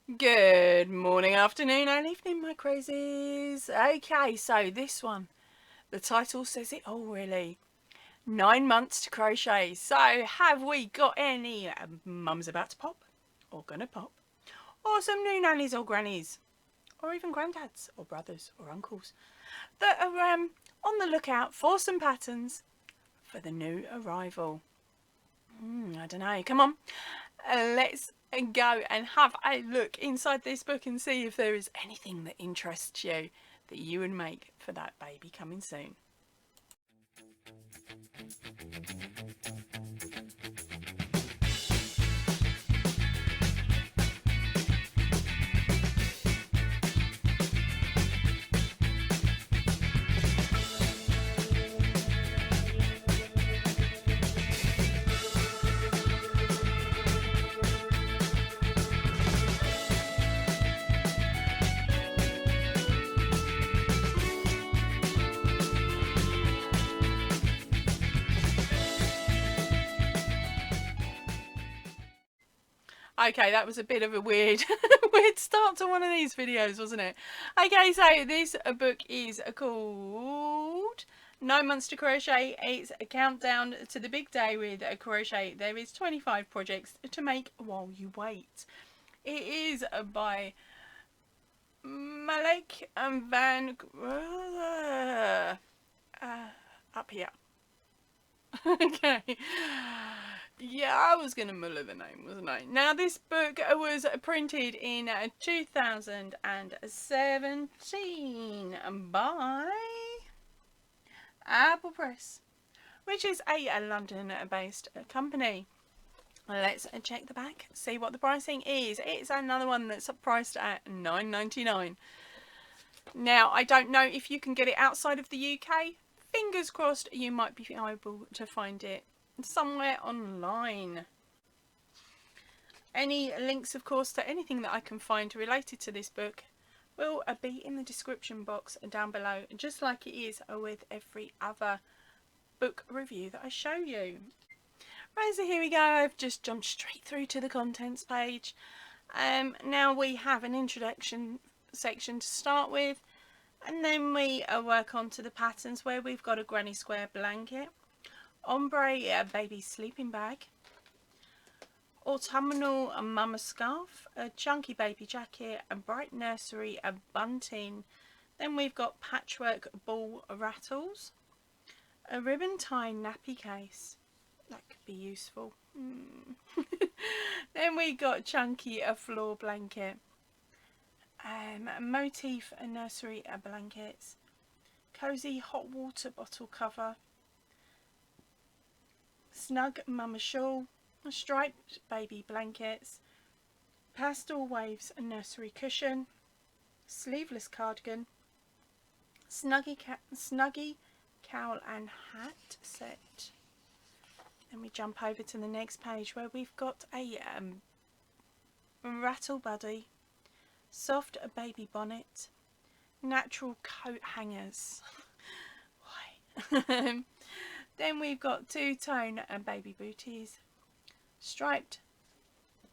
Good morning, afternoon and evening, my crazies. Okay, so this one, the title says it all really. 9 months to crochet. So have we got any mums about to pop or gonna pop, or some new nannies or grannies, or even granddads or brothers or uncles that are on the lookout for some patterns for the new arrival? I don't know. Come on, let's go and have a look inside this book and see if there is anything that interests you that you would make for that baby coming soon. Okay, that was a bit of a weird weird start to one of these videos, wasn't it? Okay, so this book is called 9 Months to Crochet. It's a countdown to the big day with a crochet. There is 25 projects to make while you wait. It is by Maaike Van up here. Okay. Yeah, I was going to muller the name, wasn't I? Now, this book was printed in 2017 by Apple Press, which is a London-based company. Let's check the back, see what the pricing is. It's another one that's priced at £9.99. Now, I don't know if you can get it outside of the UK. Fingers crossed you might be able to find it somewhere online. Any links, of course, to anything that I can find related to this book will be in the description box down below, just like it is with every other book review that I show you. Right, so here we go. I've just jumped straight through to the contents page. Now we have an introduction section to start with, and then we work on to the patterns, where we've got a granny square blanket, ombre baby sleeping bag, autumnal mama scarf, a chunky baby jacket, a bright nursery, a bunting. Then we've got patchwork ball rattles, a ribbon tie nappy case. That could be useful. Then we got chunky floor blanket, motif nursery blankets, cozy hot water bottle cover, snug mama shawl, striped baby blankets, pastel waves nursery cushion, sleeveless cardigan, snuggy cowl and hat set. Then we jump over to the next page, where we've got a rattle buddy, soft baby bonnet, natural coat hangers. Why? Then we've got two-tone baby booties, striped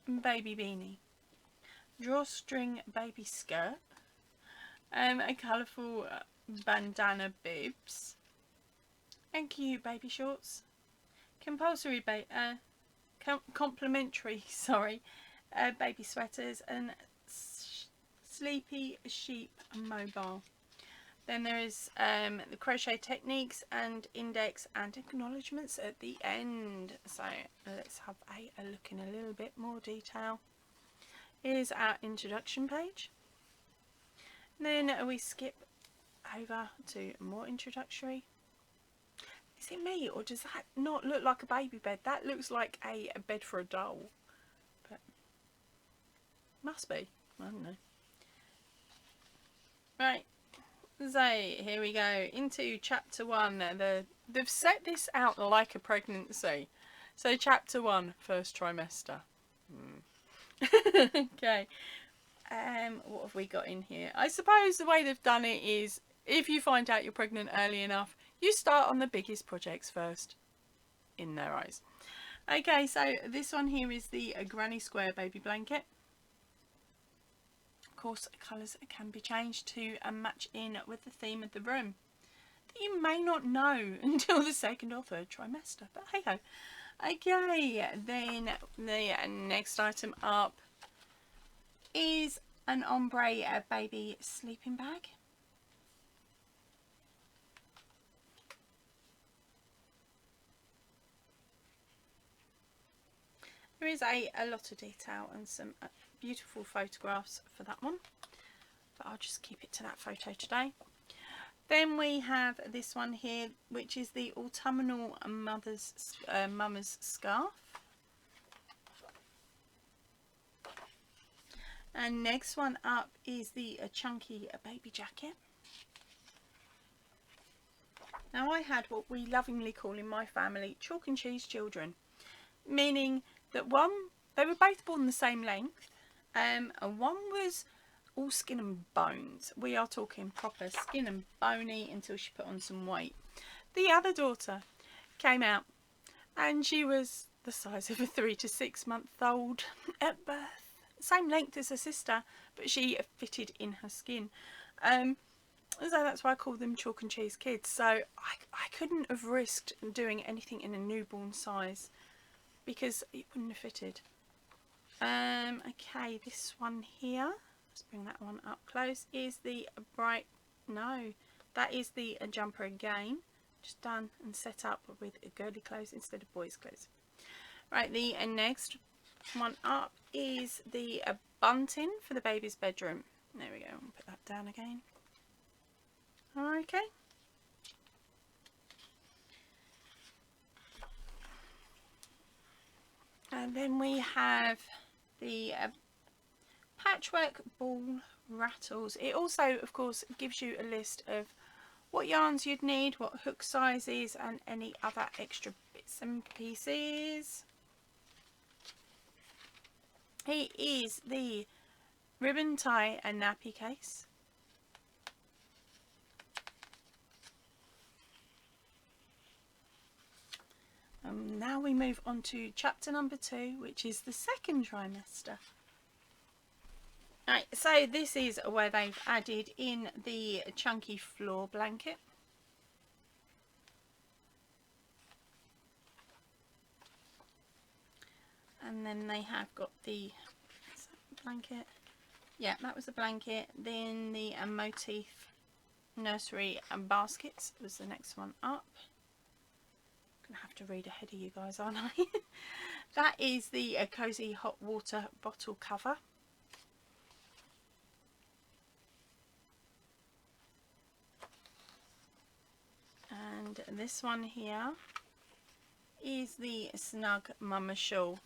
baby beanie, drawstring baby skirt, a colourful bandana bibs, and cute baby shorts, compulsory complimentary baby sweaters, and sleepy sheep mobile. Then there is the Crochet Techniques and index and acknowledgements at the end. So let's have a look in a little bit more detail. Here's our introduction page. Then we skip over to more introductory. Is it me, or does that not look like a baby bed? That looks like a bed for a doll. But must be. I don't know. Right. So here we go into chapter 1. They've set this out like a pregnancy. So chapter 1, first trimester. Okay. What have we got in here? I suppose the way they've done it is, if you find out you're pregnant early enough, you start on the biggest projects first, in their eyes. Okay, so this one here is the granny square baby blanket. course colours can be changed to match in with the theme of the room. That you may not know until the second or third trimester, but hey ho. Okay, then the next item up is an Ombre baby sleeping bag. There is a lot of detail and some beautiful photographs for that one, but I'll just keep it to that photo today. Then we have this one here, which is the autumnal mama's scarf. And next one up is the chunky baby jacket. Now I had what we lovingly call in my family chalk and cheese children, meaning that they were both born the same length, and one was all skin and bones. We are talking proper skin and bony until she put on some weight. The other daughter came out and she was the size of a 3 to 6 month old at birth. Same length as her sister, but she fitted in her skin. So that's why I call them chalk and cheese kids. So I couldn't have risked doing anything in a newborn size because it wouldn't have fitted. Okay, this one here, let's bring that one up close, is the that is the jumper again, just done and set up with girly clothes instead of boys' clothes. Right, the next one up is the bunting for the baby's bedroom. There we go, I'll put that down again. Okay. And then we have the patchwork ball rattles. It also, of course, gives you a list of what yarns you'd need, what hook sizes, and any other extra bits and pieces. Here is the ribbon tie and nappy case. Now we move on to chapter number 2, which is the second trimester. Right, so this is where they've added in the chunky floor blanket. And then they have got the blanket. Yeah, that was the blanket. Then the motif nursery and baskets was the next one up. I'm gonna have to read ahead of you guys, aren't I? That is the cozy hot water bottle cover. And this one here is the snug mama shawl.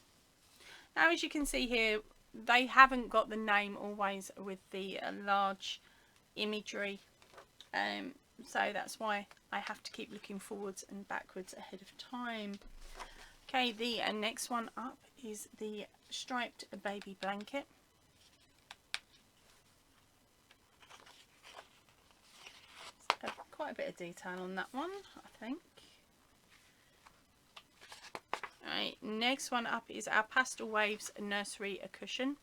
Now, as you can see here, they haven't got the name always with the large imagery, so that's why I have to keep looking forwards and backwards ahead of time. Okay, the next one up is the striped baby blanket. Quite a bit of detail on that one, I think. Right, next one up is our Pastel Waves nursery cushion.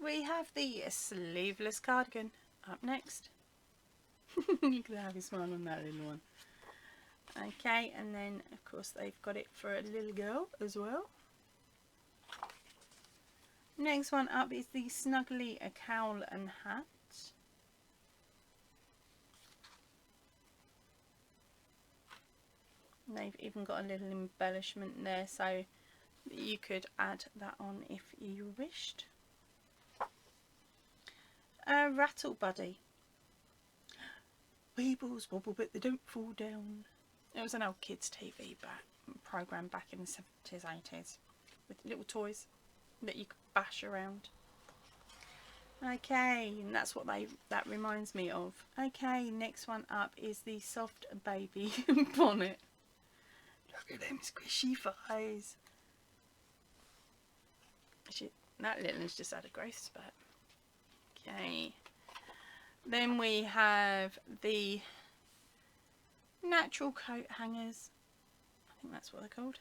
We have the sleeveless cardigan up next. You can have a smile on that little one. Okay, and then of course they've got it for a little girl as well. Next one up is the Snuggly cowl and hat. And they've even got a little embellishment there, so you could add that on if you wished. A rattle buddy. Weebles wobble but they don't fall down. It was an old kids TV program back in the 70s, 80s with little toys that you could bash around. Okay, and that's what that reminds me of. Okay, next one up is the soft baby bonnet. Look at them squishy thighs. That little one's just had a growth spurt. Okay, then we have the natural coat hangers. I think that's what they're called.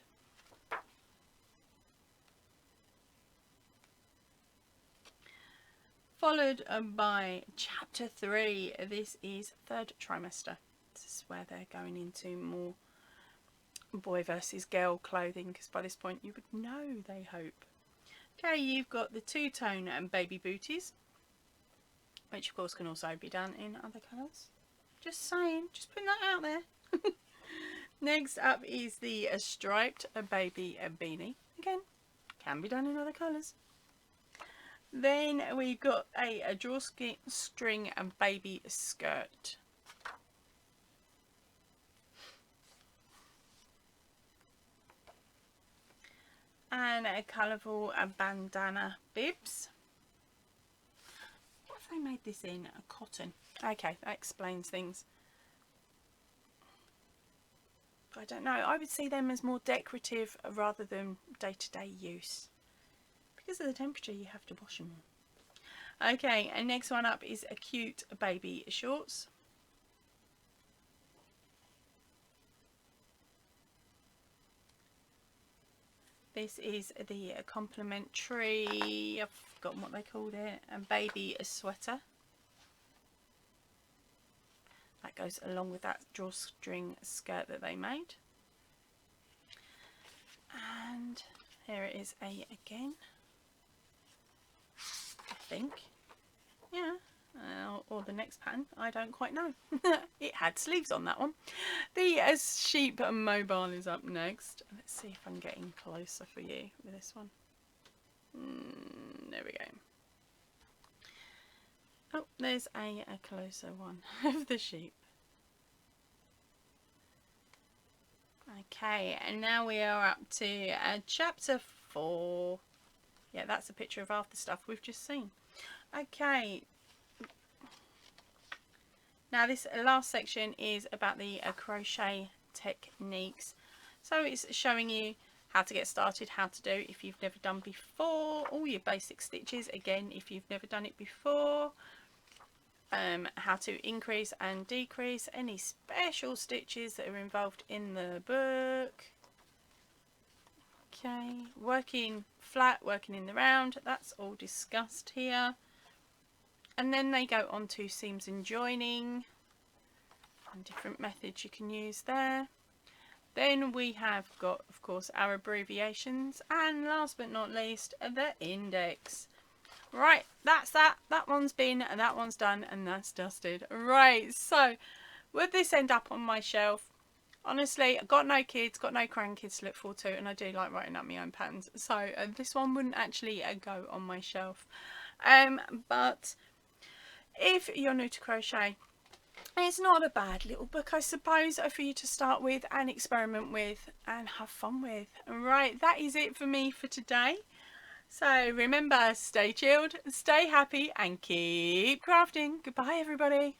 Followed by chapter 3. This is third trimester. This is where they're going into more boy versus girl clothing, because by this point you would know, they hope. Okay, you've got the two-tone and baby booties, which of course can also be done in other colours. Just saying, just putting that out there. Next up is the striped baby beanie. Again, can be done in other colours. Then we've got a drawstring and baby skirt. And a colourful bandana bibs. What have they made this in? A cotton. Okay, that explains things. I don't know. I would see them as more decorative rather than day-to-day use. Because of the temperature, you have to wash them. Okay, and next one up is a cute baby shorts. This is the complimentary, I've forgotten what they called it, a baby sweater. That goes along with that drawstring skirt that they made. And here it is again, I think. Yeah, or the next pattern, I don't quite know. It had sleeves on that one. The sheep mobile is up next. Let's see if I can get in closer for you with this one. There we go. Oh, there's a closer one of the sheep. Okay, and now we are up to chapter 4. Yeah, that's a picture of half the stuff we've just seen. Okay. Now this last section is about the crochet techniques. So it's showing you how to get started, how to do if you've never done before, all your basic stitches again if you've never done it before, how to increase and decrease, any special stitches that are involved in the book. Okay, working flat, working in the round, that's all discussed here. And then they go on to seams and joining and different methods you can use there. Then we have got, of course, our abbreviations, and last but not least, the index. Right, that's that. That one's been, and that one's done, and that's dusted. Right, so would this end up on my shelf? Honestly, I've got no kids, got no grandkids to look forward to, and I do like writing up my own patterns. So this one wouldn't actually go on my shelf. But if you're new to crochet, it's not a bad little book, I suppose, for you to start with and experiment with and have fun with. Right, that is it for me for today. So remember, stay chilled, stay happy, and keep crafting. Goodbye, everybody.